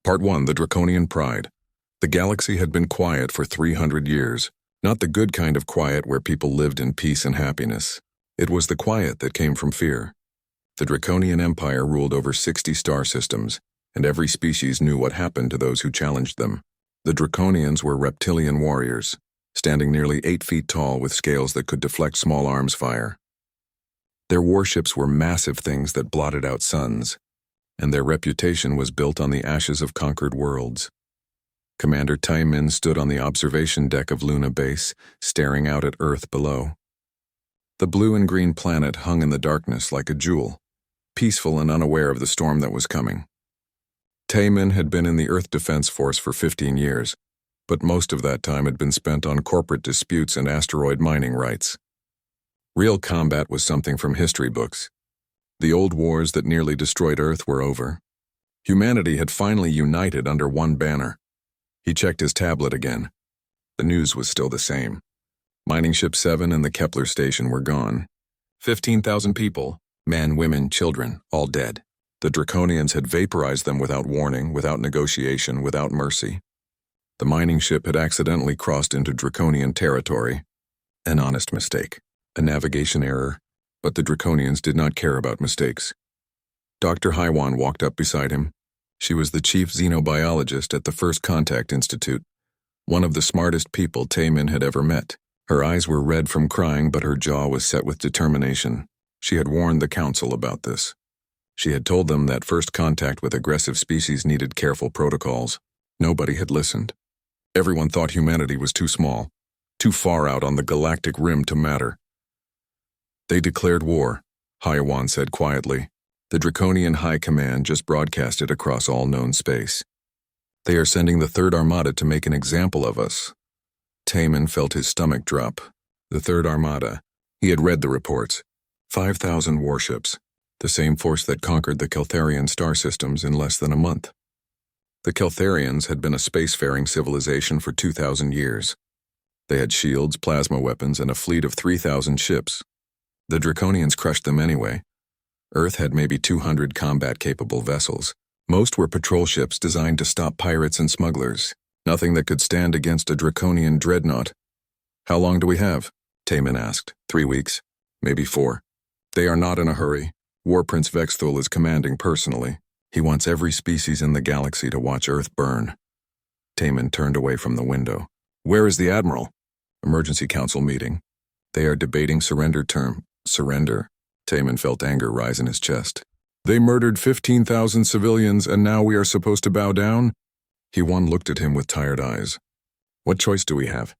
Part 1, The Draconian Pride. The galaxy had been quiet for 300 years, not the good kind of quiet where people lived in peace and happiness. It was the quiet that came from fear. The Draconian Empire ruled over 60 star systems, and every species knew what happened to those who challenged them. The Draconians were reptilian warriors, standing nearly 8 feet tall with scales that could deflect small arms fire. Their warships were massive things that blotted out suns, and their reputation was built on the ashes of conquered worlds. Commander Taimin stood on the observation deck of Luna Base, staring out at Earth below. The blue and green planet hung in the darkness like a jewel, peaceful and unaware of the storm that was coming. Taimin had been in the Earth Defense Force for 15 years, but most of that time had been spent on corporate disputes and asteroid mining rights. Real combat was something from history books. The old wars that nearly destroyed Earth were over. Humanity had finally united under one banner. He checked his tablet again. The news was still the same. Mining Ship 7 and the Kepler station were gone. 15,000 people, men, women, children, all dead. The Draconians had vaporized them without warning, without negotiation, without mercy. The mining ship had accidentally crossed into Draconian territory. An honest mistake. A navigation error. But the Draconians did not care about mistakes. Dr. Haiwan walked up beside him. She was the chief xenobiologist at the First Contact Institute, one of the smartest people Taimin had ever met. Her eyes were red from crying, but her jaw was set with determination. She had warned the council about this. She had told them that first contact with aggressive species needed careful protocols. Nobody had listened. Everyone thought humanity was too small, too far out on the galactic rim to matter. They declared war, Haiwan said quietly. The Draconian High Command just broadcasted across all known space. They are sending the Third Armada to make an example of us. Taimin felt his stomach drop. The Third Armada. He had read the reports. 5,000 warships, the same force that conquered the Keltharian star systems in less than a month. The Keltharians had been a spacefaring civilization for 2,000 years. They had shields, plasma weapons, and a fleet of 3,000 ships. The Draconians crushed them anyway. Earth had maybe 200 combat-capable vessels. Most were patrol ships designed to stop pirates and smugglers. Nothing that could stand against a Draconian dreadnought. How long do we have? Taimin asked. 3 weeks. Maybe 4. They are not in a hurry. War Prince Vexthul is commanding personally. He wants every species in the galaxy to watch Earth burn. Taimin turned away from the window. Where is the Admiral? Emergency Council meeting. They are debating surrender term. Surrender. Taimin felt anger rise in his chest. They murdered 15,000 civilians and now we are supposed to bow down? Haiwan looked at him with tired eyes. What choice do we have?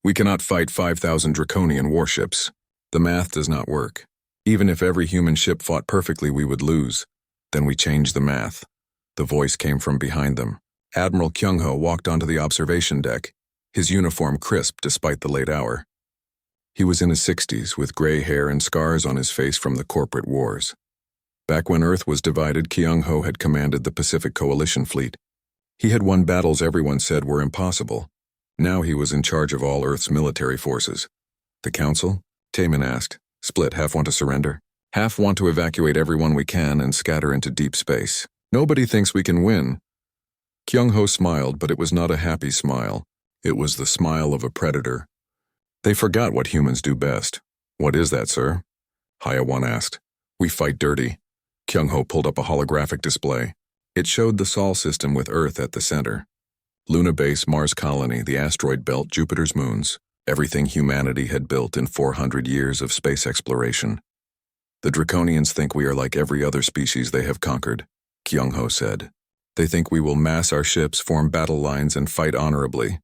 We cannot fight 5,000 Draconian warships. The math does not work. Even if every human ship fought perfectly, we would lose. Then we changed the math. The voice came from behind them. Admiral Kyung-ho walked onto the observation deck, his uniform crisp despite the late hour. He was in his 60s, with gray hair and scars on his face from the corporate wars. Back when Earth was divided, Kyung-ho had commanded the Pacific Coalition Fleet. He had won battles everyone said were impossible. Now he was in charge of all Earth's military forces. The Council? Taimin asked. Split, half want to surrender. Half want to evacuate everyone we can and scatter into deep space. Nobody thinks we can win. Kyung-ho smiled, but it was not a happy smile. It was the smile of a predator. They forgot what humans do best. What is that, sir? Haiwan asked. We fight dirty. Kyung-ho pulled up a holographic display. It showed the Sol system with Earth at the center. Luna Base, Mars Colony, the asteroid belt, Jupiter's moons. Everything humanity had built in 400 years of space exploration. The Draconians think we are like every other species they have conquered, Kyung-ho said. They think we will mass our ships, form battle lines, and fight honorably.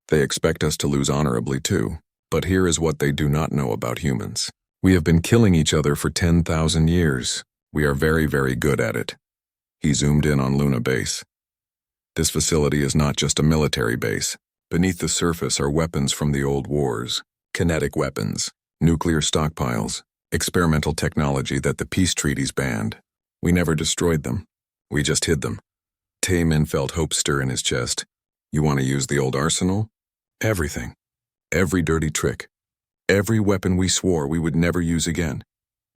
They expect us to lose honorably too. But here is what they do not know about humans. We have been killing each other for 10,000 years. We are very, very good at it. He zoomed in on Luna Base. This facility is not just a military base. Beneath the surface are weapons from the old wars. Kinetic weapons, nuclear stockpiles, experimental technology that the peace treaties banned. We never destroyed them. We just hid them. Taimin felt hope stir in his chest. You want to use the old arsenal? Everything. Every dirty trick. Every weapon we swore we would never use again.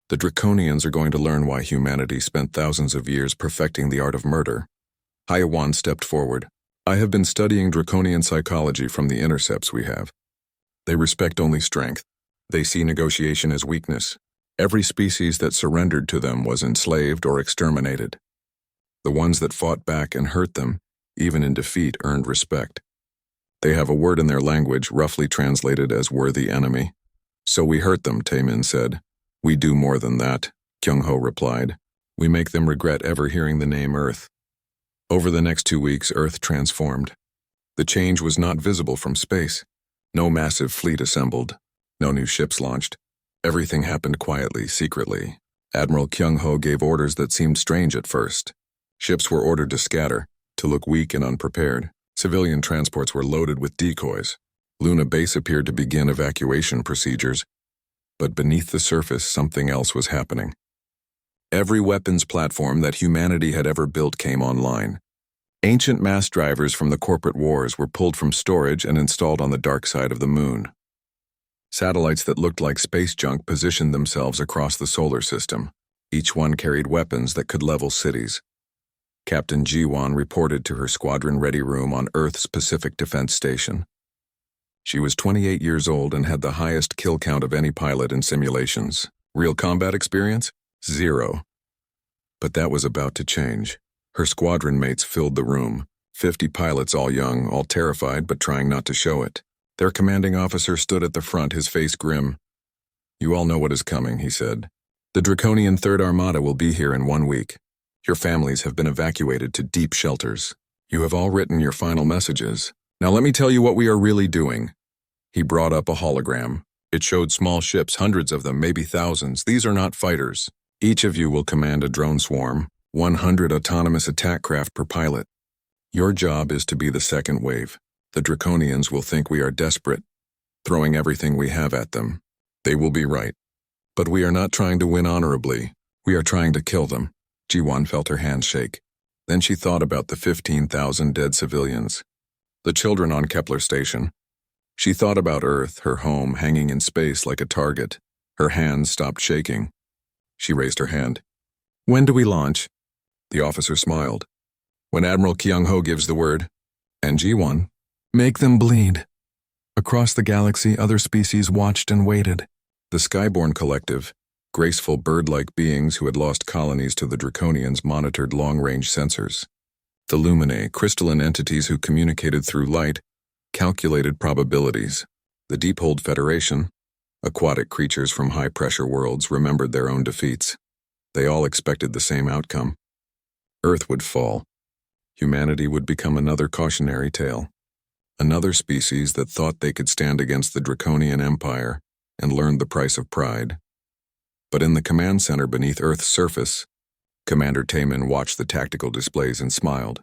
The Draconians are going to learn why humanity spent thousands of years perfecting the art of murder. Hyawan stepped forward. I have been studying draconian psychology from the intercepts we have. They respect only strength. They see negotiation as weakness. Every species that surrendered to them was enslaved or exterminated. The ones that fought back and hurt them, even in defeat, earned respect. They have a word in their language roughly translated as worthy enemy. So we hurt them, Taemin said. We do more than that, Kyung-ho replied. We make them regret ever hearing the name Earth. Over the next 2 weeks, Earth transformed. The change was not visible from space. No massive fleet assembled. No new ships launched. Everything happened quietly, secretly. Admiral Kyung-ho gave orders that seemed strange at first. Ships were ordered to scatter, to look weak and unprepared. Civilian transports were loaded with decoys. Luna Base appeared to begin evacuation procedures. But beneath the surface, something else was happening. Every weapons platform that humanity had ever built came online. Ancient mass drivers from the corporate wars were pulled from storage and installed on the dark side of the moon. Satellites that looked like space junk positioned themselves across the solar system. Each one carried weapons that could level cities. Captain Ji-won reported to her squadron-ready room on Earth's Pacific Defense Station. She was 28 years old and had the highest kill count of any pilot in simulations. Real combat experience? 0. But that was about to change. Her squadron mates filled the room. 50 pilots, all young, all terrified, but trying not to show it. Their commanding officer stood at the front, his face grim. You all know what is coming, he said. The Draconian Third Armada will be here in 1 week. Your families have been evacuated to deep shelters. You have all written your final messages. Now let me tell you what we are really doing. He brought up a hologram. It showed small ships, hundreds of them, maybe thousands. These are not fighters. Each of you will command a drone swarm, 100 autonomous attack craft per pilot. Your job is to be the second wave. The Draconians will think we are desperate, throwing everything we have at them. They will be right. But we are not trying to win honorably. We are trying to kill them. Ji-won felt her hands shake. Then she thought about the 15,000 dead civilians. The children on Kepler Station. She thought about Earth, her home, hanging in space like a target. Her hands stopped shaking. She raised her hand. When do we launch? The officer smiled. When Admiral Kyung-ho gives the word. And Ji-won. Make them bleed. Across the galaxy, other species watched and waited. The Skyborn Collective, graceful bird-like beings who had lost colonies to the Draconians, monitored long-range sensors. The Luminae, crystalline entities who communicated through light, calculated probabilities. The Deephold Federation, aquatic creatures from high-pressure worlds, remembered their own defeats. They all expected the same outcome. Earth would fall. Humanity would become another cautionary tale. Another species that thought they could stand against the Draconian Empire and learned the price of pride. But in the command center beneath Earth's surface, Commander Taemin watched the tactical displays and smiled.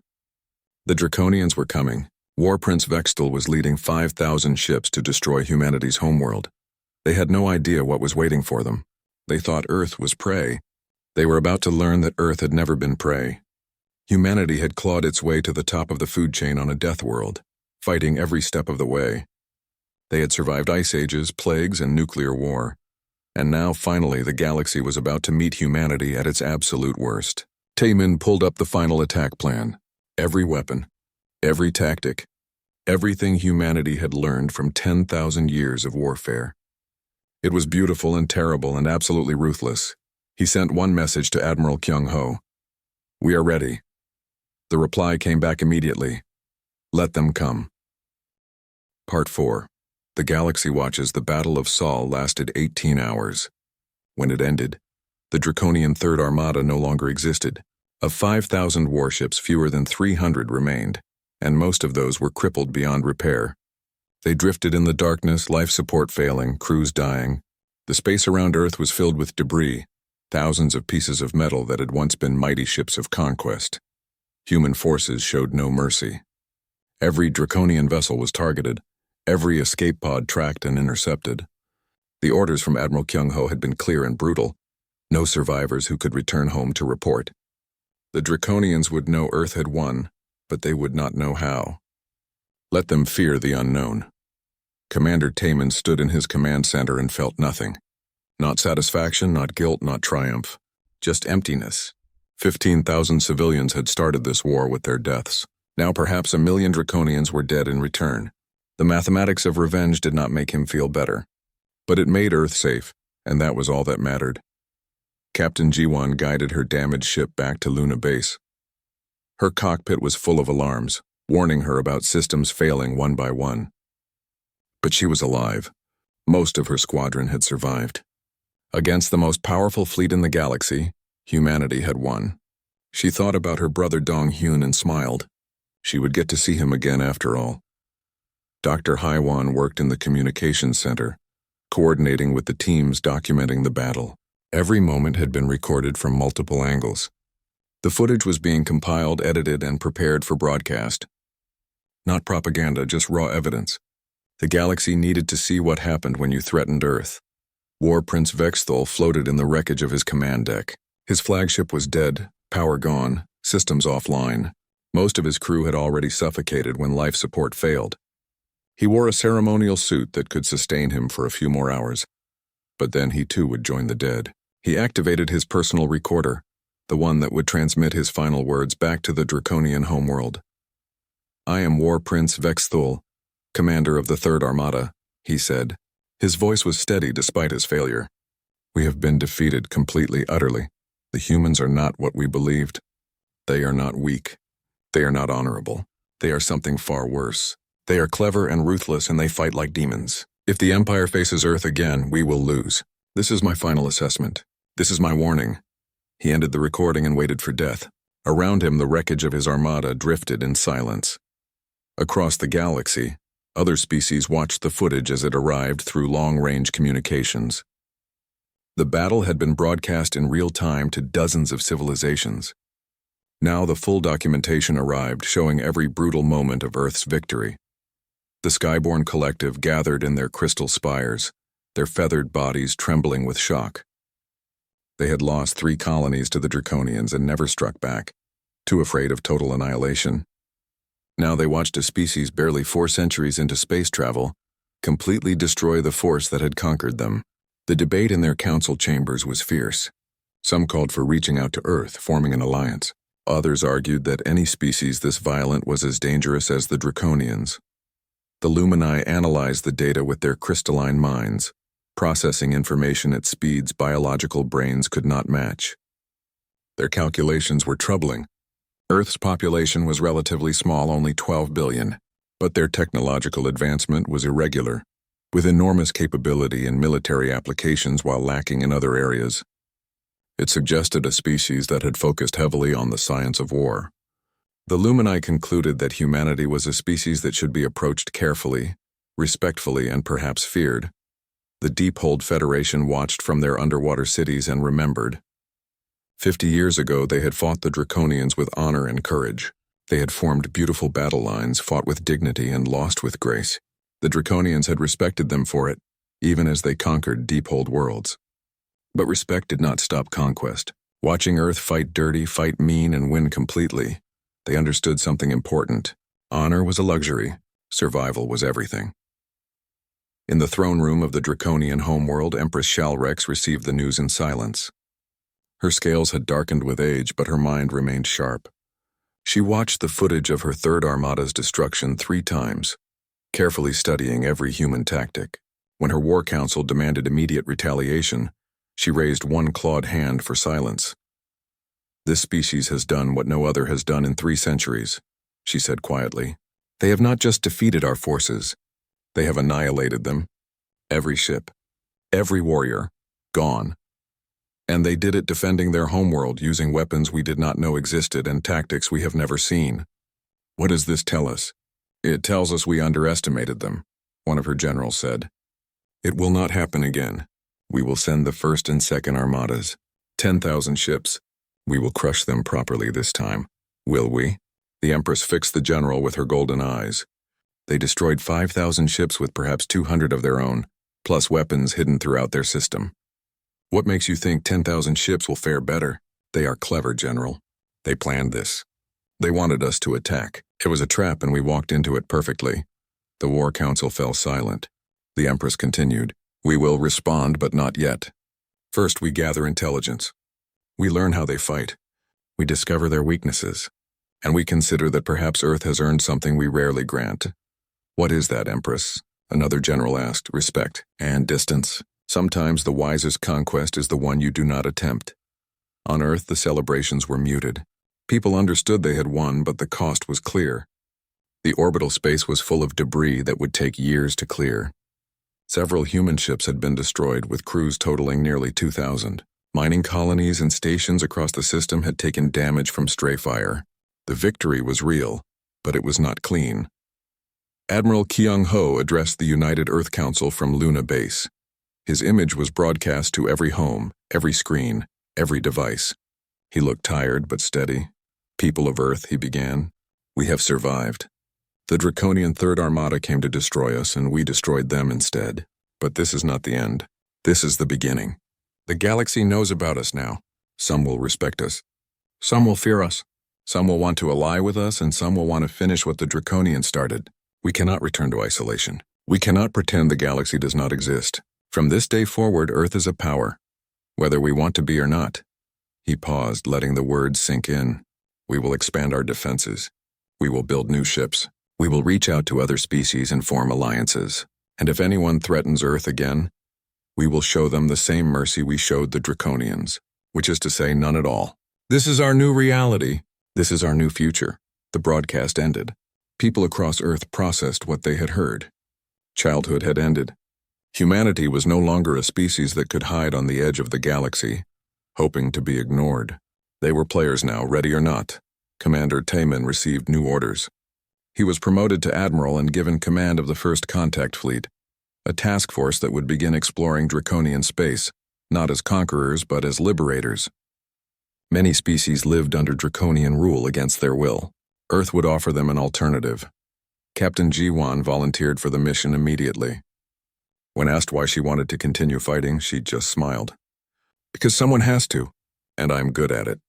The Draconians were coming. War Prince Vextal was leading 5,000 ships to destroy humanity's homeworld. They had no idea what was waiting for them. They thought Earth was prey. They were about to learn that Earth had never been prey. Humanity had clawed its way to the top of the food chain on a death world, fighting every step of the way. They had survived ice ages, plagues, and nuclear war. And now, finally, the galaxy was about to meet humanity at its absolute worst. Taemin pulled up the final attack plan. Every weapon, every tactic, everything humanity had learned from 10,000 years of warfare. It was beautiful and terrible and absolutely ruthless. He sent one message to Admiral Kyung-ho. We are ready. The reply came back immediately. Let them come. Part 4. The galaxy watches. The Battle of Sol lasted 18 hours. When it ended, the Draconian Third Armada no longer existed. Of 5,000 warships, fewer than 300 remained, and most of those were crippled beyond repair. They drifted in the darkness, life support failing, crews dying. The space around Earth was filled with debris, thousands of pieces of metal that had once been mighty ships of conquest. Human forces showed no mercy. Every Draconian vessel was targeted, every escape pod tracked and intercepted. The orders from Admiral Kyung-ho had been clear and brutal. No survivors who could return home to report. The Draconians would know Earth had won, but they would not know how. Let them fear the unknown. Commander Taemin stood in his command center and felt nothing. Not satisfaction, not guilt, not triumph. Just emptiness. 15,000 civilians had started this war with their deaths. Now perhaps 1 million Draconians were dead in return. The mathematics of revenge did not make him feel better. But it made Earth safe, and that was all that mattered. Captain G1 guided her damaged ship back to Luna Base. Her cockpit was full of alarms, warning her about systems failing one by one. But she was alive. Most of her squadron had survived. Against the most powerful fleet in the galaxy, humanity had won. She thought about her brother Dong Hyun and smiled. She would get to see him again after all. Dr. Haiwan worked in the communications center, coordinating with the teams documenting the battle. Every moment had been recorded from multiple angles. The footage was being compiled, edited, and prepared for broadcast. Not propaganda, just raw evidence. The galaxy needed to see what happened when you threatened Earth. War Prince Vexthul floated in the wreckage of his command deck. His flagship was dead, power gone, systems offline. Most of his crew had already suffocated when life support failed. He wore a ceremonial suit that could sustain him for a few more hours. But then he too would join the dead. He activated his personal recorder, the one that would transmit his final words back to the Draconian homeworld. "I am War Prince Vexthul, commander of the Third Armada," he said. His voice was steady despite his failure. "We have been defeated completely, utterly. The humans are not what we believed. They are not weak. They are not honorable. They are something far worse. They are clever and ruthless, and they fight like demons. If the Empire faces Earth again, we will lose. This is my final assessment. This is my warning." He ended the recording and waited for death. Around him, the wreckage of his armada drifted in silence. Across the galaxy, other species watched the footage as it arrived through long-range communications. The battle had been broadcast in real time to dozens of civilizations. Now the full documentation arrived, showing every brutal moment of Earth's victory. The Skyborn Collective gathered in their crystal spires, their feathered bodies trembling with shock. They had lost 3 colonies to the Draconians and never struck back, too afraid of total annihilation. Now they watched a species barely 4 centuries into space travel completely destroy the force that had conquered them. The debate in their council chambers was fierce. Some called for reaching out to Earth, forming an alliance. Others argued that any species this violent was as dangerous as the Draconians. The Lumini analyzed the data with their crystalline minds, processing information at speeds biological brains could not match. Their calculations were troubling. Earth's population was relatively small, only 12 billion, but their technological advancement was irregular, with enormous capability in military applications while lacking in other areas. It suggested a species that had focused heavily on the science of war. The Lumini concluded that humanity was a species that should be approached carefully, respectfully, and perhaps feared. The Deephold Federation watched from their underwater cities and remembered. 50 years ago, they had fought the Draconians with honor and courage. They had formed beautiful battle lines, fought with dignity, and lost with grace. The Draconians had respected them for it, even as they conquered Deephold worlds. But respect did not stop conquest. Watching Earth fight dirty, fight mean, and win completely, they understood something important. Honor was a luxury. Survival was everything. In the throne room of the Draconian homeworld, Empress Shalrex received the news in silence. Her scales had darkened with age, but her mind remained sharp. She watched the footage of her Third Armada's destruction 3 times, carefully studying every human tactic. When her war council demanded immediate retaliation, she raised one clawed hand for silence. "This species has done what no other has done in 3 centuries, she said quietly. "They have not just defeated our forces, they have annihilated them. Every ship, every warrior, gone. And they did it defending their homeworld using weapons we did not know existed and tactics we have never seen. What does this tell us? It tells us we underestimated them," one of her generals said. "It will not happen again. We will send the First and Second Armadas, 10,000 ships. We will crush them properly this time. Will we?" The Empress fixed the general with her golden eyes. They destroyed 5,000 ships with perhaps 200 of their own, plus weapons hidden throughout their system. "What makes you think 10,000 ships will fare better?" "They are clever, General. They planned this. They wanted us to attack. It was a trap and we walked into it perfectly." The War Council fell silent. The Empress continued, "We will respond, but not yet. First, we gather intelligence. We learn how they fight. We discover their weaknesses, and we consider that perhaps Earth has earned something we rarely grant. What is that, Empress? Another general asked. Respect and distance. Sometimes the wisest conquest is the one you do not attempt. On Earth, the celebrations were muted. People understood they had won, but the cost was clear. The orbital space was full of debris that would take years to clear. Several human ships had been destroyed, with crews totaling nearly 2,000. Mining colonies and stations across the system had taken damage from stray fire. The victory was real, but it was not clean. Admiral Kyung-ho addressed the United Earth Council from Luna Base. His image was broadcast to every home, every screen, every device. He looked tired but steady. People of Earth, he began, we have survived. The Draconian Third Armada came to destroy us, and we destroyed them instead. But this is not the end. This is the beginning. The galaxy knows about us now. Some will respect us. Some will fear us. Some will want to ally with us, and some will want to finish what the Draconians started. We cannot return to isolation. We cannot pretend the galaxy does not exist. From this day forward, Earth is a power, whether we want to be or not. He paused, letting the words sink in. We will expand our defenses. We will build new ships. We will reach out to other species and form alliances. And if anyone threatens Earth again, we will show them the same mercy we showed the Draconians, which is to say none at all. This is our new reality. This is our new future. The broadcast ended. People across Earth processed what they had heard. Childhood had ended. Humanity was no longer a species that could hide on the edge of the galaxy, hoping to be ignored. They were players now, ready or not. Commander Taemin received new orders. He was promoted to admiral and given command of the First Contact Fleet, a task force that would begin exploring Draconian space, not as conquerors but as liberators. Many species lived under Draconian rule against their will. Earth would offer them an alternative. Captain Ji-won volunteered for the mission immediately. When asked why she wanted to continue fighting, she just smiled. Because someone has to, and I'm good at it.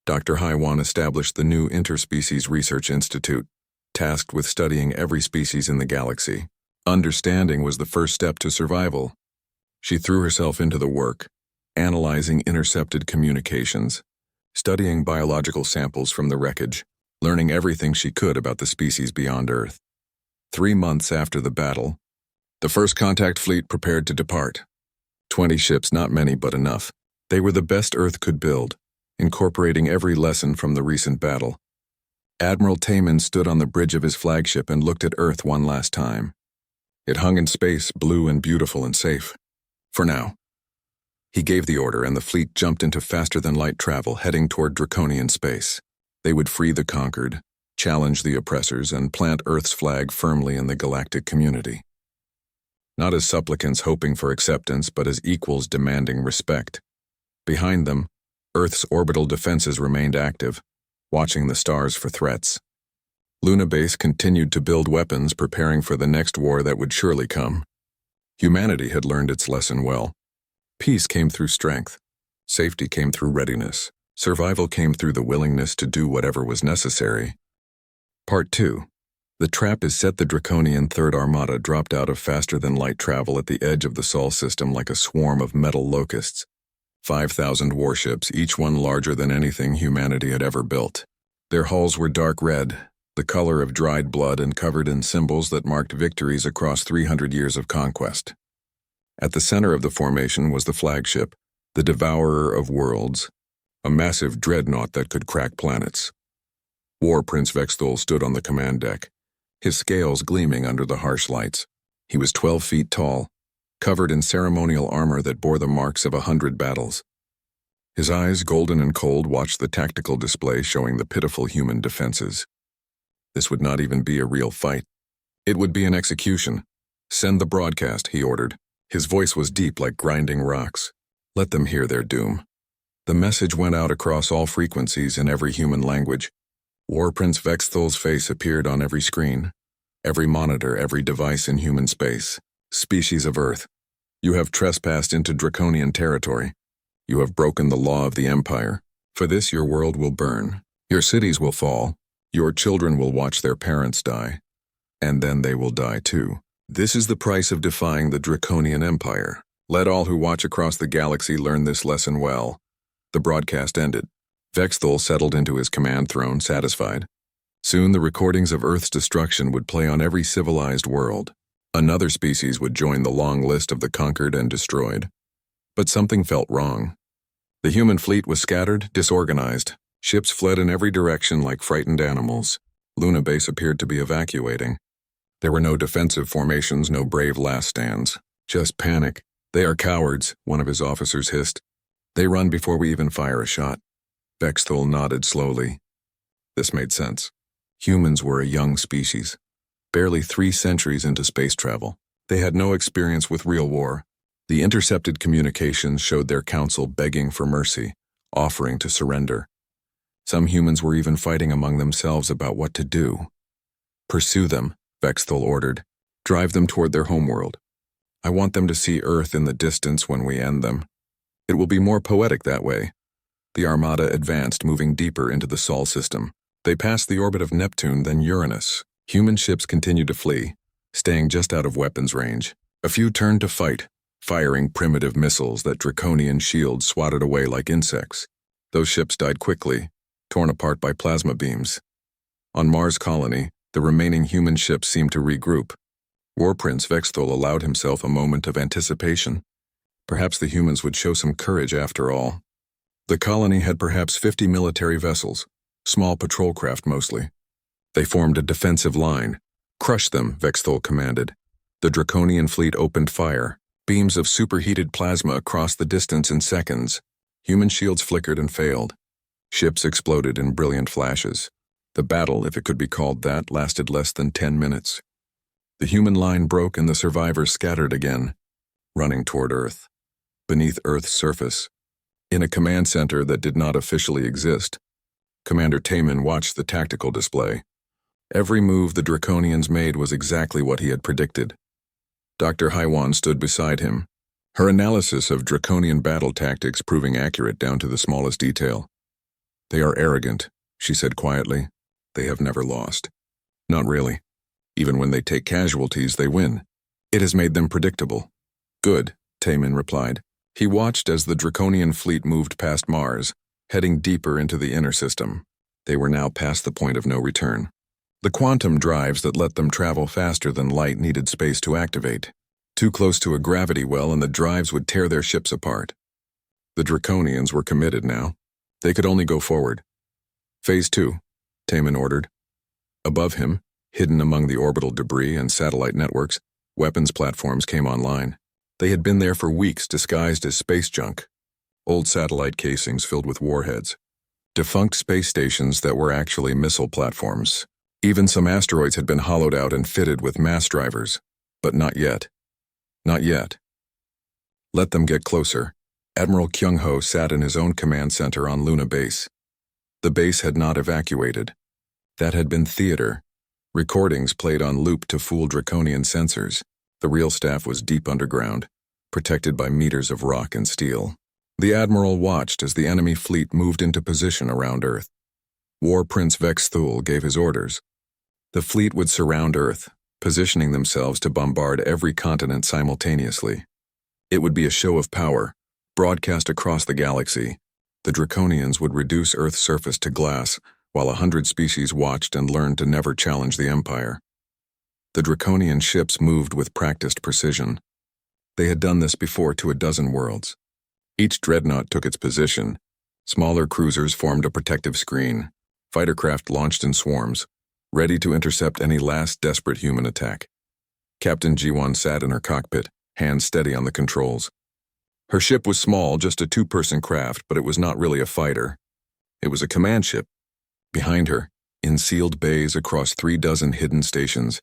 Dr. Hai-won established the new Interspecies Research Institute, tasked with studying every species in the galaxy. Understanding was the first step to survival. She threw herself into the work, analyzing intercepted communications, studying biological samples from the wreckage, learning everything she could about the species beyond Earth. 3 months after the battle, the First Contact Fleet prepared to depart. 20 ships, not many but enough. They were the best Earth could build, incorporating every lesson from the recent battle. Admiral Taemin stood on the bridge of his flagship and looked at Earth one last time. It hung in space, blue and beautiful and safe. For now. He gave the order, and the fleet jumped into faster-than-light travel, heading toward Draconian space. They would free the conquered, challenge the oppressors, and plant Earth's flag firmly in the galactic community. Not as supplicants hoping for acceptance, but as equals demanding respect. Behind them, Earth's orbital defenses remained active, watching the stars for threats. Luna Base continued to build weapons, preparing for the next war that would surely come. Humanity had learned its lesson well. Peace came through strength. Safety came through readiness. Survival came through the willingness to do whatever was necessary. Part 2. The trap is set. The Draconian Third Armada dropped out of faster-than-light travel at the edge of the Sol system like a swarm of metal locusts. 5,000 warships, each one larger than anything humanity had ever built. Their hulls were dark red, the color of dried blood, and covered in symbols that marked victories across 300 years of conquest. At the center of the formation was the flagship, the Devourer of Worlds, a massive dreadnought that could crack planets. War Prince Vexthul stood on the command deck, his scales gleaming under the harsh lights. He was 12 feet tall, covered in ceremonial armor that bore the marks of 100 battles. His eyes, golden and cold, watched the tactical display showing the pitiful human defenses. This would not even be a real fight. It would be an execution. Send the broadcast, he ordered. His voice was deep like grinding rocks. Let them hear their doom. The message went out across all frequencies in every human language. War Prince Vexthul's face appeared on every screen, every monitor, every device in human space. Species of Earth, you have trespassed into Draconian territory. You have broken the law of the Empire. For this your world will burn. Your cities will fall. Your children will watch their parents die. And then they will die too. This is the price of defying the Draconian Empire. Let all who watch across the galaxy learn this lesson well. The broadcast ended. Vexthul settled into his command throne, satisfied. Soon the recordings of Earth's destruction would play on every civilized world. Another species would join the long list of the conquered and destroyed. But something felt wrong. The human fleet was scattered, disorganized. Ships fled in every direction like frightened animals. Luna Base appeared to be evacuating. There were no defensive formations, no brave last stands. Just panic. "They are cowards," one of his officers hissed. "They run before we even fire a shot." Vexthul nodded slowly. This made sense. Humans were a young species, barely 3 centuries into space travel. They had no experience with real war. The intercepted communications showed their council begging for mercy, offering to surrender. Some humans were even fighting among themselves about what to do. "Pursue them," Vexthul ordered. "Drive them toward their homeworld. I want them to see Earth in the distance when we end them. It will be more poetic that way." The Armada advanced, moving deeper into the Sol system. They passed the orbit of Neptune, then Uranus. Human ships continued to flee, staying just out of weapons range. A few turned to fight, firing primitive missiles that Draconian shields swatted away like insects. Those ships died quickly, torn apart by plasma beams. On Mars Colony, the remaining human ships seemed to regroup. War Prince Vexthul allowed himself a moment of anticipation. Perhaps the humans would show some courage after all. The colony had perhaps 50 military vessels, small patrol craft mostly. They formed a defensive line. "Crush them," Vexthul commanded. The Draconian fleet opened fire, beams of superheated plasma across the distance in seconds. Human shields flickered and failed. Ships exploded in brilliant flashes. The battle, if it could be called that, lasted less than 10 minutes. The human line broke and the survivors scattered again, running toward Earth. Beneath Earth's surface, in a command center that did not officially exist, Commander Taman watched the tactical display. Every move the Draconians made was exactly what he had predicted. Dr. Haiwan stood beside him, her analysis of Draconian battle tactics proving accurate down to the smallest detail. "They are arrogant," she said quietly. "They have never lost." "Not really. Even when they take casualties, they win. It has made them predictable." "Good," Taman replied. He watched as the Draconian fleet moved past Mars, heading deeper into the inner system. They were now past the point of no return. The quantum drives that let them travel faster than light needed space to activate. Too close to a gravity well and the drives would tear their ships apart. The Draconians were committed now. They could only go forward. "Phase 2, Taman ordered. Above him, hidden among the orbital debris and satellite networks, weapons platforms came online. They had been there for weeks disguised as space junk. Old satellite casings filled with warheads. Defunct space stations that were actually missile platforms. Even some asteroids had been hollowed out and fitted with mass drivers. But not yet. Not yet. Let them get closer. Admiral Kyung-ho sat in his own command center on Luna Base. The base had not evacuated. That had been theater. Recordings played on loop to fool Draconian sensors. The real staff was deep underground, protected by meters of rock and steel. The Admiral watched as the enemy fleet moved into position around Earth. War Prince Vexthul gave his orders. The fleet would surround Earth, positioning themselves to bombard every continent simultaneously. It would be a show of power, broadcast across the galaxy. The Draconians would reduce Earth's surface to glass, while 100 species watched and learned to never challenge the Empire. The Draconian ships moved with practiced precision. They had done this before to a dozen worlds. Each dreadnought took its position. Smaller cruisers formed a protective screen. Fighter craft launched in swarms, ready to intercept any last desperate human attack. Captain Ji-won sat in her cockpit, hands steady on the controls. Her ship was small, just a 2-person craft, but it was not really a fighter. It was a command ship. Behind her, in sealed bays across 36 hidden stations,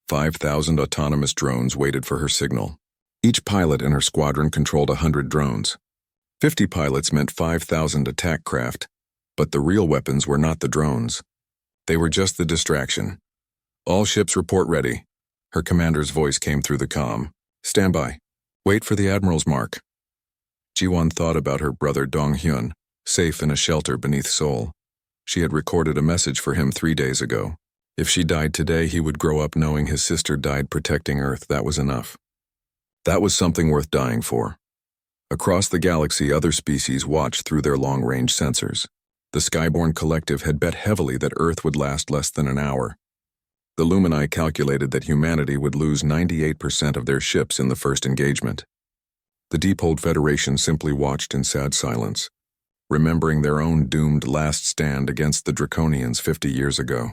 5,000 autonomous drones waited for her signal. Each pilot in her squadron controlled 100 drones. 50 pilots meant 5,000 attack craft, but the real weapons were not the drones. They were just the distraction. "All ships report ready." Her commander's voice came through the comm. "Stand by. Wait for the Admiral's mark." Ji-won thought about her brother Dong-hyun, safe in a shelter beneath Seoul. She had recorded a message for him 3 days ago. If she died today, he would grow up knowing his sister died protecting Earth. That was enough. That was something worth dying for. Across the galaxy, other species watched through their long-range sensors. The Skyborn Collective had bet heavily that Earth would last less than an hour. The Lumini calculated that humanity would lose 98% of their ships in the first engagement. The Deephold Federation simply watched in sad silence, remembering their own doomed last stand against the Draconians 50 years ago.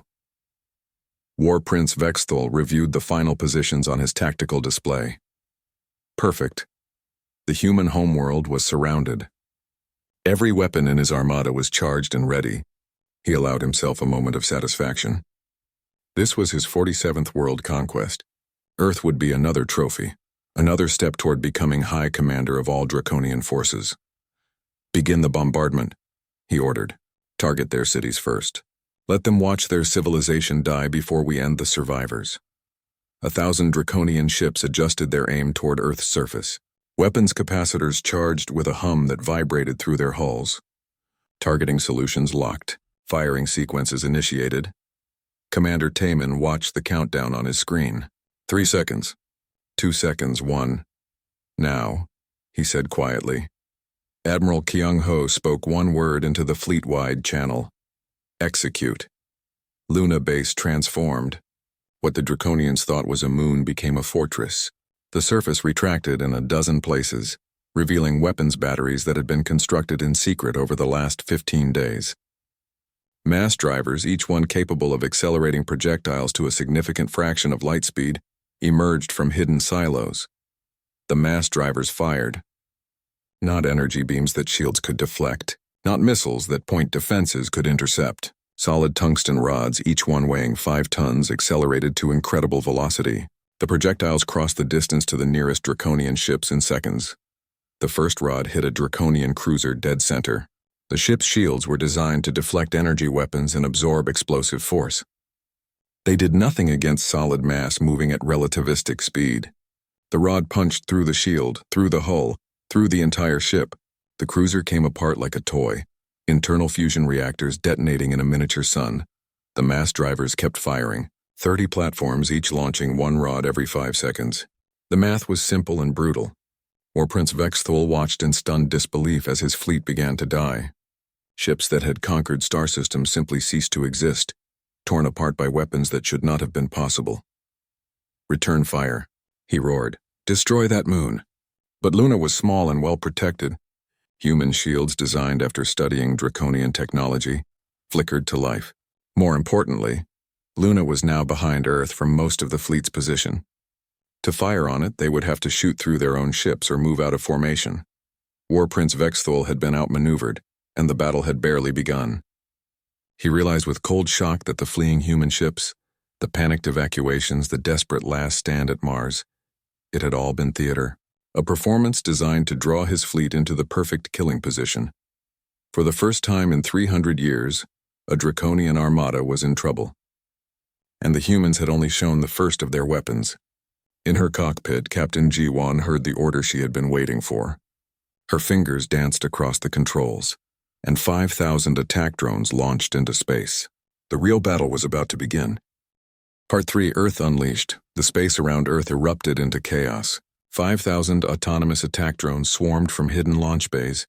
War Prince Vexthul reviewed the final positions on his tactical display. Perfect. The human homeworld was surrounded. Every weapon in his armada was charged and ready. He allowed himself a moment of satisfaction. This was his 47th world conquest. Earth would be another trophy, another step toward becoming High Commander of all Draconian forces. Begin the bombardment, he ordered. Target their cities first. Let them watch their civilization die before we end the survivors. 1,000 Draconian ships adjusted their aim toward Earth's surface. Weapons capacitors charged with a hum that vibrated through their hulls. Targeting solutions locked. Firing sequences initiated. Commander Taman watched the countdown on his screen. 3 seconds. 2 seconds, 1. Now, he said quietly. Admiral Kyung-ho spoke one word into the fleet-wide channel. Execute. Luna Base transformed. What the Draconians thought was a moon became a fortress. The surface retracted in a dozen places, revealing weapons batteries that had been constructed in secret over the last 15 days. Mass drivers, each one capable of accelerating projectiles to a significant fraction of light speed, emerged from hidden silos. The mass drivers fired. Not energy beams that shields could deflect, not missiles that point defenses could intercept. Solid tungsten rods, each one weighing 5 tons, accelerated to incredible velocity. The projectiles crossed the distance to the nearest Draconian ships in seconds. The first rod hit a Draconian cruiser dead center. The ship's shields were designed to deflect energy weapons and absorb explosive force. They did nothing against solid mass moving at relativistic speed. The rod punched through the shield, through the hull, through the entire ship. The cruiser came apart like a toy, internal fusion reactors detonating in a miniature sun. The mass drivers kept firing. 30 platforms, each launching one rod every 5 seconds. The math was simple and brutal. War Prince Vexthul watched in stunned disbelief as his fleet began to die. Ships that had conquered star systems simply ceased to exist, torn apart by weapons that should not have been possible. Return fire, he roared. Destroy that moon. But Luna was small and well protected. Human shields designed after studying Draconian technology flickered to life. More importantly, Luna was now behind Earth from most of the fleet's position. To fire on it, they would have to shoot through their own ships or move out of formation. War Prince Vexthul had been outmaneuvered, and the battle had barely begun. He realized with cold shock that the fleeing human ships, the panicked evacuations, the desperate last stand at Mars, it had all been theater, a performance designed to draw his fleet into the perfect killing position. For the first time in 300 years, a Draconian Armada was in trouble. And the humans had only shown the first of their weapons. In her cockpit, Captain Ji-won heard the order she had been waiting for. Her fingers danced across the controls, and 5,000 attack drones launched into space. The real battle was about to begin. Part 3, Earth Unleashed. The space around Earth erupted into chaos. 5,000 autonomous attack drones swarmed from hidden launch bays,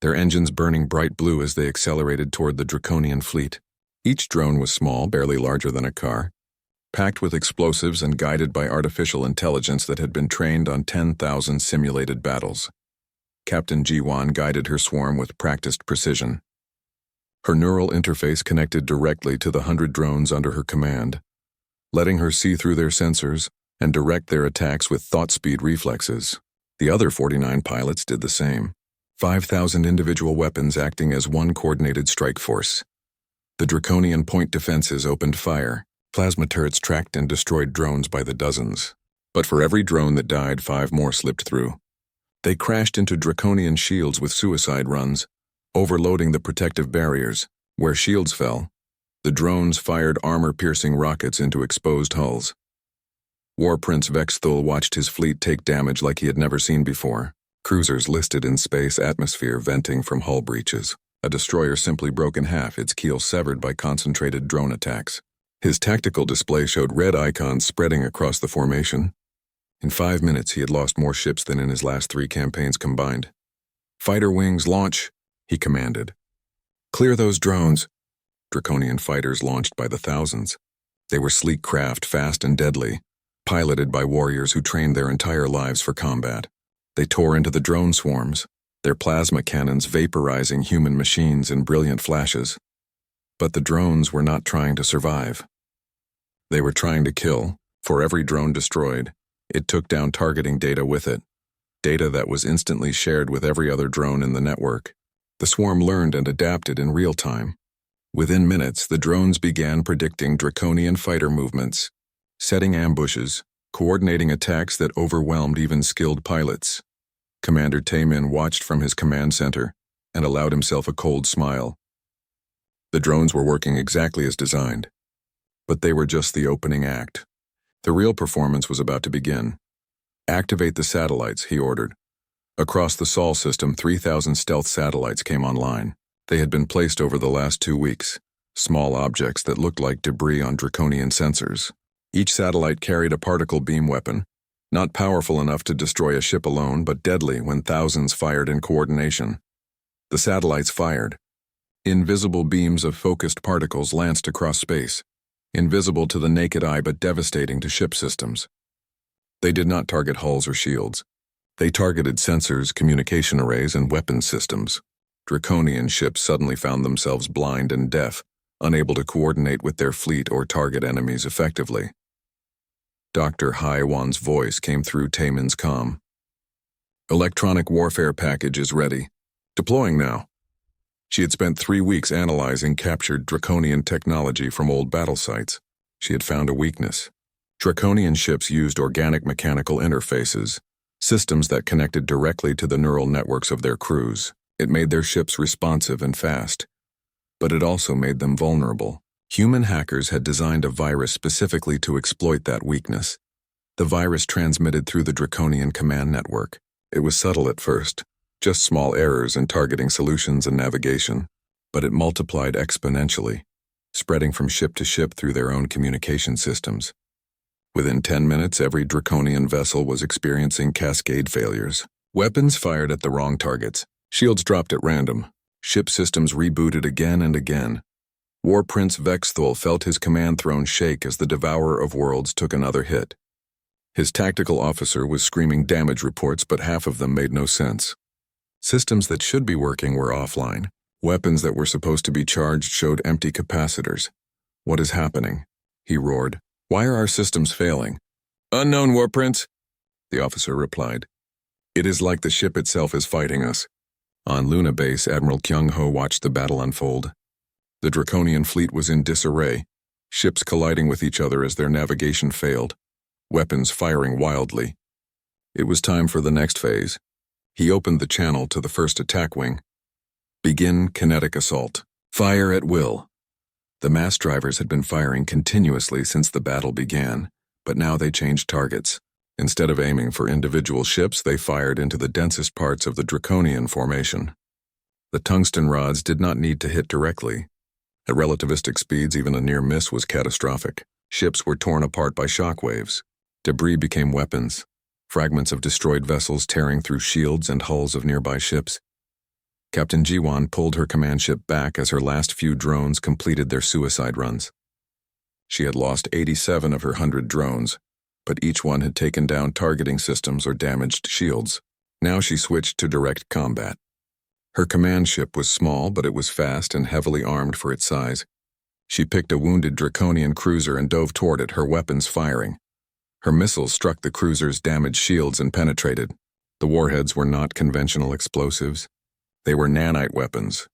their engines burning bright blue as they accelerated toward the Draconian fleet. Each drone was small, barely larger than a car, packed with explosives and guided by artificial intelligence that had been trained on 10,000 simulated battles. Captain Ji-won guided her swarm with practiced precision. Her neural interface connected directly to the 100 drones under her command, letting her see through their sensors and direct their attacks with thought-speed reflexes. The other 49 pilots did the same. 5,000 individual weapons acting as one coordinated strike force. The Draconian point defenses opened fire. Plasma turrets tracked and destroyed drones by the dozens. But for every drone that died, 5 more slipped through. They crashed into Draconian shields with suicide runs, overloading the protective barriers. Where shields fell, the drones fired armor-piercing rockets into exposed hulls. War Prince Vexthul watched his fleet take damage like he had never seen before. Cruisers listed in space atmosphere venting from hull breaches. A destroyer simply broke in half, its keel severed by concentrated drone attacks. His tactical display showed red icons spreading across the formation. In 5 minutes, he had lost more ships than in his last 3 campaigns combined. "Fighter wings, launch," he commanded. Clear those drones! Draconian fighters launched by the thousands. They were sleek craft, fast and deadly, piloted by warriors who trained their entire lives for combat. They tore into the drone swarms, their plasma cannons vaporizing human machines in brilliant flashes. But the drones were not trying to survive. They were trying to kill. For every drone destroyed, it took down targeting data with it, data that was instantly shared with every other drone in the network. The swarm learned and adapted in real time. Within minutes, the drones began predicting Draconian fighter movements, setting ambushes, coordinating attacks that overwhelmed even skilled pilots. Commander Taemin watched from his command center and allowed himself a cold smile. The drones were working exactly as designed, but they were just the opening act. The real performance was about to begin. Activate the satellites, he ordered. Across the Sol system, 3,000 stealth satellites came online. They had been placed over the last 2 weeks, small objects that looked like debris on Draconian sensors. Each satellite carried a particle beam weapon, not powerful enough to destroy a ship alone, but deadly when thousands fired in coordination. The satellites fired. Invisible beams of focused particles lanced across space, invisible to the naked eye but devastating to ship systems. They did not target hulls or shields. They targeted sensors, communication arrays, and weapons systems. Draconian ships suddenly found themselves blind and deaf, unable to coordinate with their fleet or target enemies effectively. Dr. Haiwan's voice came through Taemin's comm. Electronic warfare package is ready. Deploying now. She had spent 3 weeks analyzing captured Draconian technology from old battle sites. She had found a weakness. Draconian ships used organic mechanical interfaces, systems that connected directly to the neural networks of their crews. It made their ships responsive and fast, but it also made them vulnerable. Human hackers had designed a virus specifically to exploit that weakness. The virus transmitted through the Draconian command network. It was subtle at first, just small errors in targeting solutions and navigation, but it multiplied exponentially, spreading from ship to ship through their own communication systems. Within 10 minutes, every Draconian vessel was experiencing cascade failures. Weapons fired at the wrong targets. Shields dropped at random. Ship systems rebooted again and again. War Prince Vexthul felt his command throne shake as the Devourer of Worlds took another hit. His tactical officer was screaming damage reports, but half of them made no sense. Systems that should be working were offline. Weapons that were supposed to be charged showed empty capacitors. What is happening? He roared. Why are our systems failing? Unknown, War Prince, the officer replied. It is like the ship itself is fighting us. On Luna Base, Admiral Kyung-ho watched the battle unfold. The Draconian fleet was in disarray, ships colliding with each other as their navigation failed, weapons firing wildly. It was time for the next phase. He opened the channel to the first attack wing. Begin kinetic assault. Fire at will. The mass drivers had been firing continuously since the battle began, but now they changed targets. Instead of aiming for individual ships, they fired into the densest parts of the Draconian formation. The tungsten rods did not need to hit directly. At relativistic speeds, even a near miss was catastrophic. Ships were torn apart by shockwaves. Debris became weapons, fragments of destroyed vessels tearing through shields and hulls of nearby ships. Captain Jiwon pulled her command ship back as her last few drones completed their suicide runs. She had lost 87 of her 100 drones, but each one had taken down targeting systems or damaged shields. Now she switched to direct combat. Her command ship was small, but it was fast and heavily armed for its size. She picked a wounded Draconian cruiser and dove toward it, her weapons firing. Her missiles struck the cruiser's damaged shields and penetrated. The warheads were not conventional explosives. They were nanite weapons,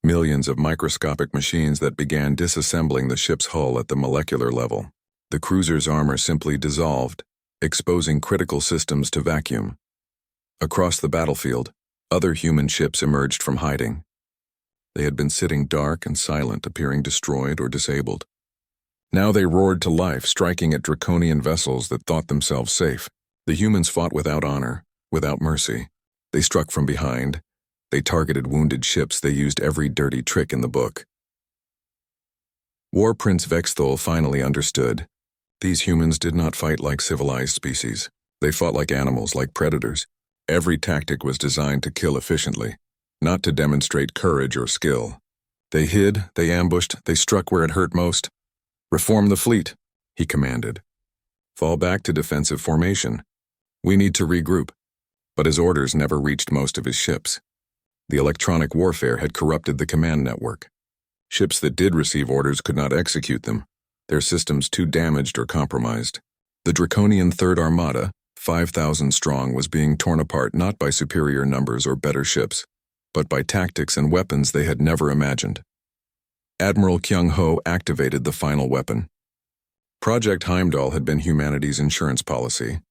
millions of microscopic machines that began disassembling the ship's hull at the molecular level. The cruiser's armor simply dissolved, exposing critical systems to vacuum. Across the battlefield, other human ships emerged from hiding. They had been sitting dark and silent, appearing destroyed or disabled. Now they roared to life, striking at Draconian vessels that thought themselves safe. The humans fought without honor, without mercy. They struck from behind. They targeted wounded ships. They used every dirty trick in the book. War Prince Vexthul finally understood. These humans did not fight like civilized species. They fought like animals, like predators. Every tactic was designed to kill efficiently, not to demonstrate courage or skill. They hid, they ambushed, they struck where it hurt most. "Reform the fleet," he commanded. "Fall back to defensive formation. We need to regroup." But his orders never reached most of his ships. The electronic warfare had corrupted the command network. Ships that did receive orders could not execute them, their systems too damaged or compromised. The Draconian Third Armada, 5,000 strong, was being torn apart not by superior numbers or better ships, but by tactics and weapons they had never imagined. Admiral Kyung-ho activated the final weapon. Project Heimdall had been humanity's insurance policy,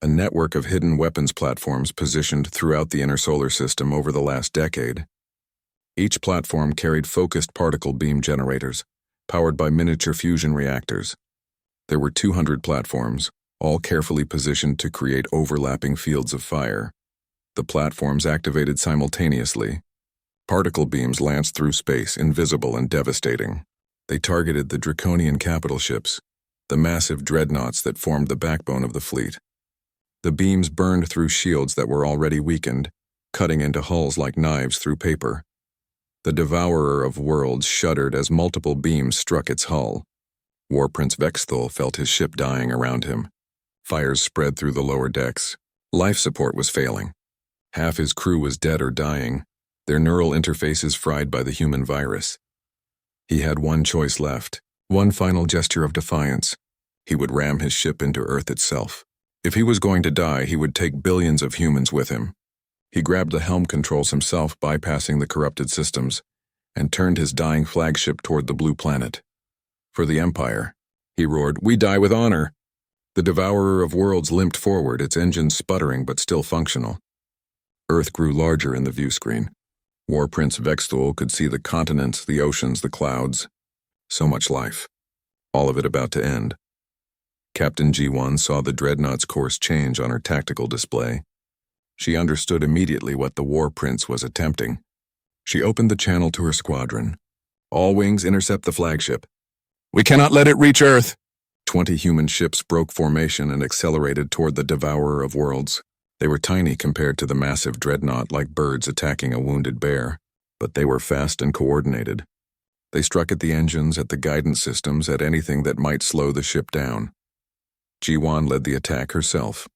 a network of hidden weapons platforms positioned throughout the inner solar system over the last decade. Each platform carried focused particle beam generators, powered by miniature fusion reactors. There were 200 platforms, all carefully positioned to create overlapping fields of fire. The platforms activated simultaneously. Particle beams lanced through space, invisible and devastating. They targeted the Draconian capital ships, the massive dreadnoughts that formed the backbone of the fleet. The beams burned through shields that were already weakened, cutting into hulls like knives through paper. The Devourer of Worlds shuddered as multiple beams struck its hull. War Prince Vexthul felt his ship dying around him. Fires spread through the lower decks. Life support was failing. Half his crew was dead or dying, their neural interfaces fried by the human virus. He had one choice left, one final gesture of defiance. He would ram his ship into Earth itself. If he was going to die, he would take billions of humans with him. He grabbed the helm controls himself, bypassing the corrupted systems, and turned his dying flagship toward the blue planet. "For the Empire," he roared, "we die with honor." The Devourer of Worlds limped forward, its engines sputtering but still functional. Earth grew larger in the view screen. War Prince Vexthul could see the continents, the oceans, the clouds. So much life. All of it about to end. Captain G1 saw the dreadnought's course change on her tactical display. She understood immediately what the War Prince was attempting. She opened the channel to her squadron. "All wings intercept the flagship. We cannot let it reach Earth." 20 human ships broke formation and accelerated toward the Devourer of Worlds. They were tiny compared to the massive dreadnought, like birds attacking a wounded bear, but they were fast and coordinated. They struck at the engines, at the guidance systems, at anything that might slow the ship down. G1 led the attack herself.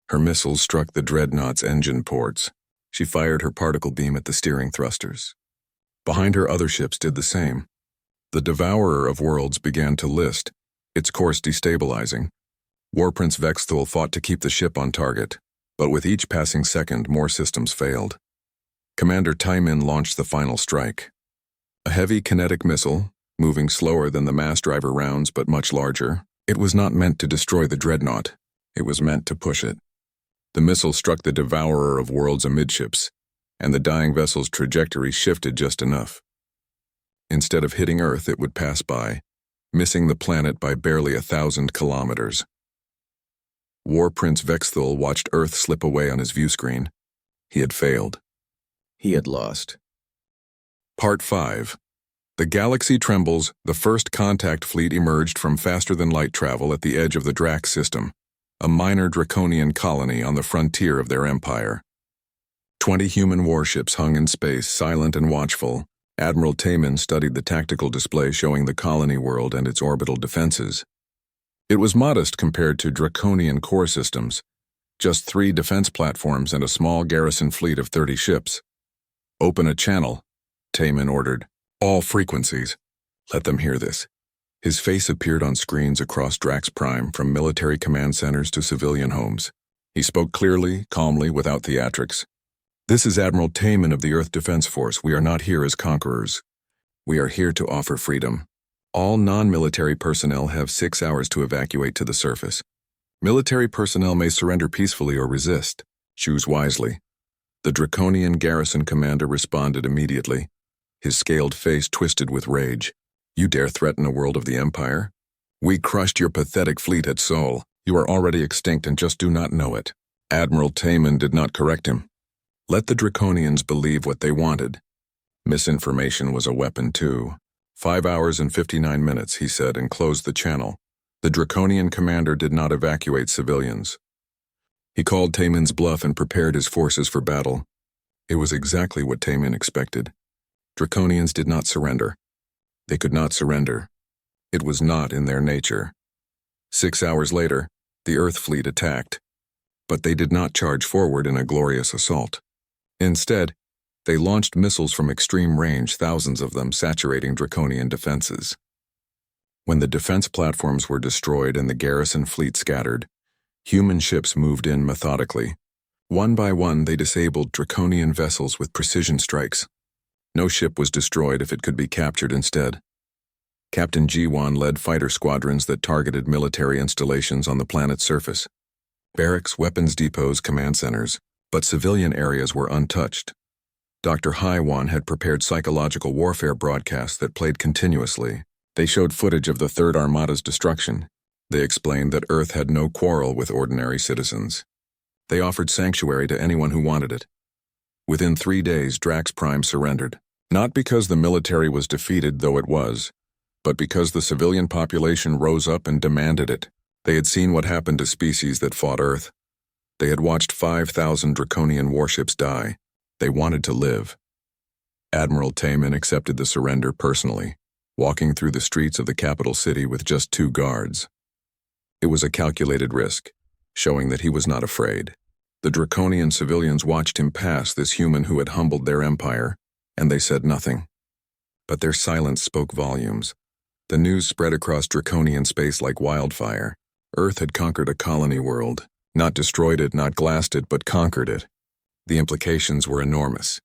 Her missiles struck the dreadnought's engine ports. She fired her particle beam at the steering thrusters. Behind her, other ships did the same. The Devourer of Worlds began to list, its course destabilizing. War Prince Vexthul fought to keep the ship on target, but with each passing second, more systems failed. Commander Taimin launched the final strike. A heavy kinetic missile, moving slower than the mass driver rounds but much larger. It was not meant to destroy the dreadnought. It was meant to push it. The missile struck the Devourer of Worlds amidships, and the dying vessel's trajectory shifted just enough. Instead of hitting Earth, it would pass by, missing the planet by barely 1,000 kilometers. War Prince Vexthul watched Earth slip away on his view screen. He had failed. He had lost. Part 5. The galaxy trembles. The first contact fleet emerged from faster-than-light travel at the edge of the Drac system, a minor Draconian colony on the frontier of their empire. 20 human warships hung in space, silent and watchful. Admiral Taimin studied the tactical display showing the colony world and its orbital defenses. It was modest compared to Draconian core systems, just 3 defense platforms and a small garrison fleet of 30 ships. "Open a channel," Taimin ordered. "All frequencies. Let them hear this." His face appeared on screens across Drax Prime, from military command centers to civilian homes. He spoke clearly, calmly, without theatrics. "This is Admiral Taimin of the Earth Defense Force. We are not here as conquerors. We are here to offer freedom. All non-military personnel have 6 hours to evacuate to the surface. Military personnel may surrender peacefully or resist. Choose wisely." The Draconian garrison commander responded immediately. His scaled face twisted with rage. "You dare threaten a world of the Empire? We crushed your pathetic fleet at Sol. You are already extinct and just do not know it." Admiral Taimin did not correct him. Let the Draconians believe what they wanted. Misinformation was a weapon too. 5 hours and 59 minutes, he said, and closed the channel. The Draconian commander did not evacuate civilians. He called Taimin's bluff and prepared his forces for battle. It was exactly what Taimin expected. Draconians did not surrender. They could not surrender. It was not in their nature. 6 hours later, the Earth fleet attacked. But they did not charge forward in a glorious assault. Instead, they launched missiles from extreme range, thousands of them saturating Draconian defenses. When the defense platforms were destroyed and the garrison fleet scattered, human ships moved in methodically. One by one, they disabled Draconian vessels with precision strikes. No ship was destroyed if it could be captured instead. Captain G1 led fighter squadrons that targeted military installations on the planet's surface. Barracks, weapons depots, command centers, but civilian areas were untouched. Dr. Haiwan had prepared psychological warfare broadcasts that played continuously. They showed footage of the Third Armada's destruction. They explained that Earth had no quarrel with ordinary citizens. They offered sanctuary to anyone who wanted it. Within 3 days, Drax Prime surrendered, not because the military was defeated, though it was, but because the civilian population rose up and demanded it. They had seen what happened to species that fought Earth. They had watched 5,000 Draconian warships die. They wanted to live. Admiral Taman accepted the surrender personally, walking through the streets of the capital city with just 2 guards. It was a calculated risk, showing that he was not afraid. The Draconian civilians watched him pass, this human who had humbled their empire, and they said nothing. But their silence spoke volumes. The news spread across Draconian space like wildfire. Earth had conquered a colony world, not destroyed it, not glassed it, but conquered it. The implications were enormous.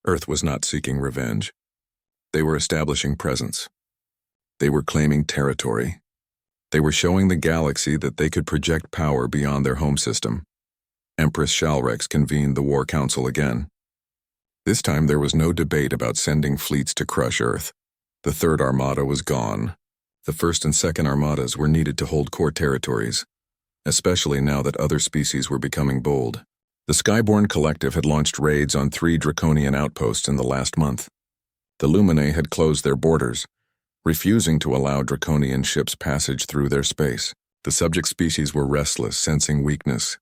Earth was not seeking revenge. They were establishing presence. They were claiming territory. They were showing the galaxy that they could project power beyond their home system. Empress Shalrex convened the War Council again. This time there was no debate about sending fleets to crush Earth. The Third Armada was gone. The First and Second Armadas were needed to hold core territories, especially now that other species were becoming bold. The Skyborn Collective had launched raids on 3 Draconian outposts in the last month. The Luminae had closed their borders, refusing to allow Draconian ships passage through their space. The subject species were restless, sensing weakness.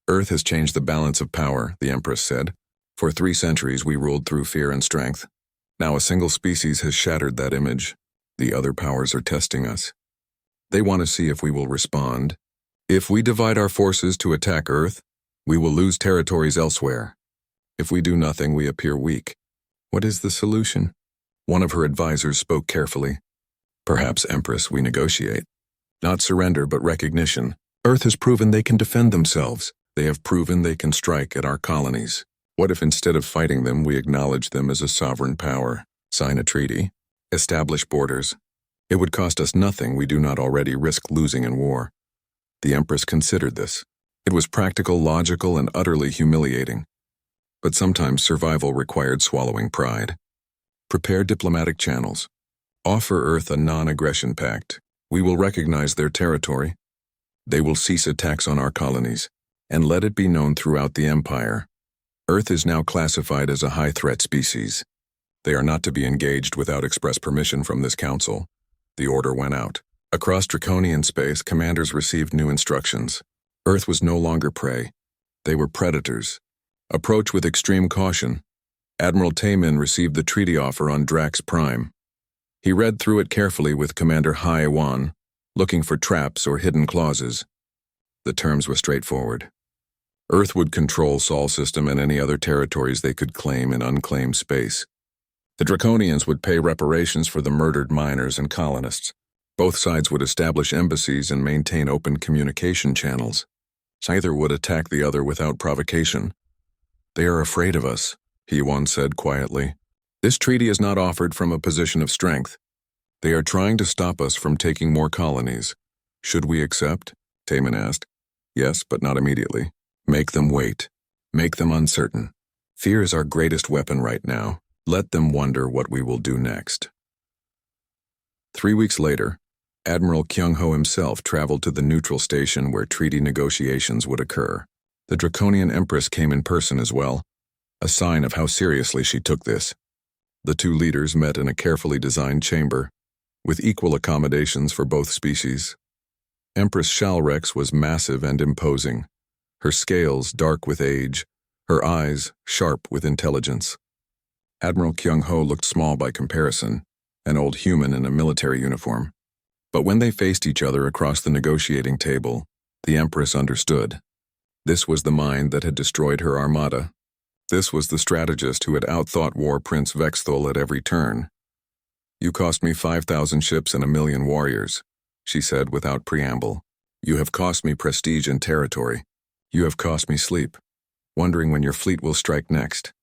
Earth has changed the balance of power, the Empress said. For 3 centuries we ruled through fear and strength. Now a single species has shattered that image. The other powers are testing us. They want to see if we will respond. If we divide our forces to attack Earth, we will lose territories elsewhere. If we do nothing, we appear weak. What is the solution? One of her advisors spoke carefully. Perhaps, Empress, we negotiate. Not surrender, but recognition. Earth has proven they can defend themselves. They have proven they can strike at our colonies. What if instead of fighting them, we acknowledge them as a sovereign power, sign a treaty, establish borders? It would cost us nothing we do not already risk losing in war. The Empress considered this. It was practical, logical, and utterly humiliating. But sometimes survival required swallowing pride. Prepare diplomatic channels. Offer Earth a non-aggression pact. We will recognize their territory. They will cease attacks on our colonies, and let it be known throughout the Empire. Earth is now classified as a high-threat species. They are not to be engaged without express permission from this council. The order went out. Across Draconian space, commanders received new instructions. Earth was no longer prey. They were predators. Approach with extreme caution. Admiral Taman received the treaty offer on Drax Prime. He read through it carefully with Commander Haiwan, looking for traps or hidden clauses. The terms were straightforward. Earth would control Sol System and any other territories they could claim in unclaimed space. The Draconians would pay reparations for the murdered miners and colonists. Both sides would establish embassies and maintain open communication channels. Neither would attack the other without provocation. They are afraid of us, Haiwan said quietly. This treaty is not offered from a position of strength. They are trying to stop us from taking more colonies. Should we accept? Taman asked. Yes, but not immediately. Make them wait. Make them uncertain. Fear is our greatest weapon right now. Let them wonder what we will do next. 3 weeks later, Admiral Kyung-ho himself traveled to the neutral station where treaty negotiations would occur. The Draconian Empress came in person as well, a sign of how seriously she took this. The 2 leaders met in a carefully designed chamber, with equal accommodations for both species. Empress Shalrex was massive and imposing, her scales dark with age, her eyes sharp with intelligence. Admiral Kyung-ho looked small by comparison, an old human in a military uniform. But when they faced each other across the negotiating table, the Empress understood. This was the mind that had destroyed her armada. This was the strategist who had outthought War Prince Vexthul at every turn. "You cost me 5,000 ships and 1,000,000 warriors," she said without preamble. "You have cost me prestige and territory. You have cost me sleep, wondering when your fleet will strike next."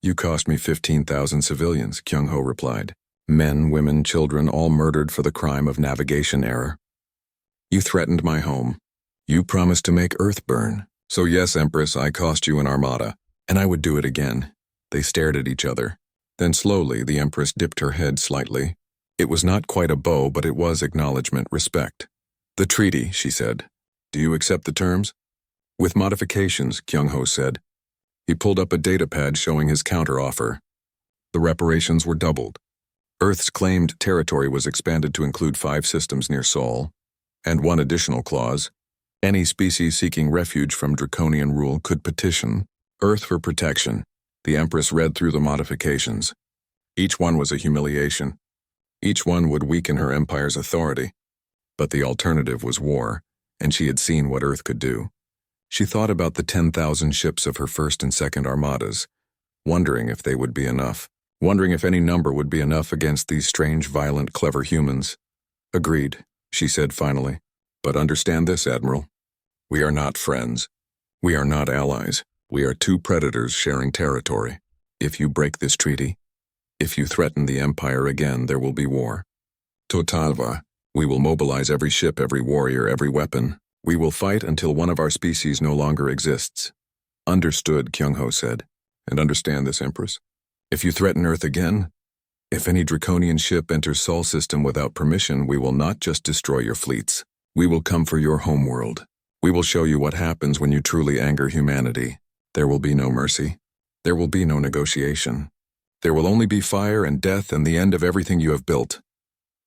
"You cost me 15,000 civilians," Kyung-ho replied. "Men, women, children, all murdered for the crime of navigation error. You threatened my home. You promised to make Earth burn. So yes, Empress, I cost you an armada, and I would do it again." They stared at each other. Then slowly, the Empress dipped her head slightly. It was not quite a bow, but it was acknowledgement, respect. "The treaty," she said. "Do you accept the terms?" "With modifications," Kyung-ho said. He pulled up a datapad showing his counter-offer. The reparations were doubled. Earth's claimed territory was expanded to include 5 systems near Sol, and one additional clause: any species seeking refuge from draconian rule could petition Earth for protection. The Empress read through the modifications. Each one was a humiliation. Each one would weaken her empire's authority. But the alternative was war, and she had seen what Earth could do. She thought about the 10,000 ships of her first and second armadas, wondering if they would be enough, wondering if any number would be enough against these strange, violent, clever humans. "Agreed," she said finally. "But understand this, Admiral. We are not friends. We are not allies. We are 2 predators sharing territory. If you break this treaty, if you threaten the Empire again, there will be war. Totalva. We will mobilize every ship, every warrior, every weapon. We will fight until one of our species no longer exists." "Understood," Kyung-ho said. "And understand this, Empress. If you threaten Earth again, if any draconian ship enters Sol system without permission, we will not just destroy your fleets. We will come for your homeworld. We will show you what happens when you truly anger humanity. There will be no mercy. There will be no negotiation. There will only be fire and death and the end of everything you have built."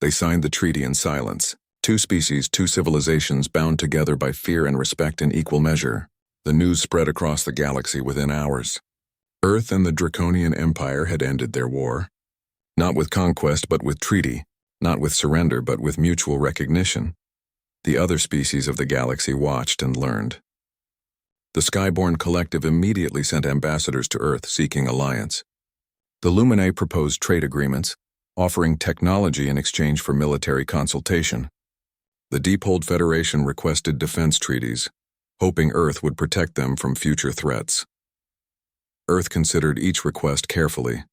They signed the treaty in silence. 2 species, 2 civilizations bound together by fear and respect in equal measure. The news spread across the galaxy within hours. Earth and the Draconian Empire had ended their war. Not with conquest, but with treaty. Not with surrender, but with mutual recognition. The other species of the galaxy watched and learned. The Skyborn Collective immediately sent ambassadors to Earth seeking alliance. The Luminae proposed trade agreements, offering technology in exchange for military consultation. The Deephold Federation requested defense treaties, hoping Earth would protect them from future threats. Earth considered each request carefully.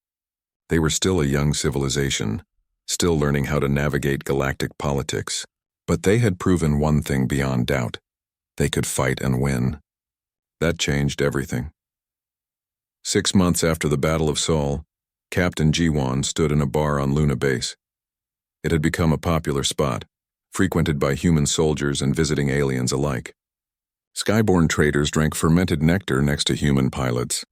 They were still a young civilization, still learning how to navigate galactic politics, but they had proven one thing beyond doubt: they could fight and win. That changed everything. 6 months after the Battle of Sol, Captain Jiwon stood in a bar on Luna Base. It had become a popular spot, frequented by human soldiers and visiting aliens alike. Skyborn traders drank fermented nectar next to human pilots.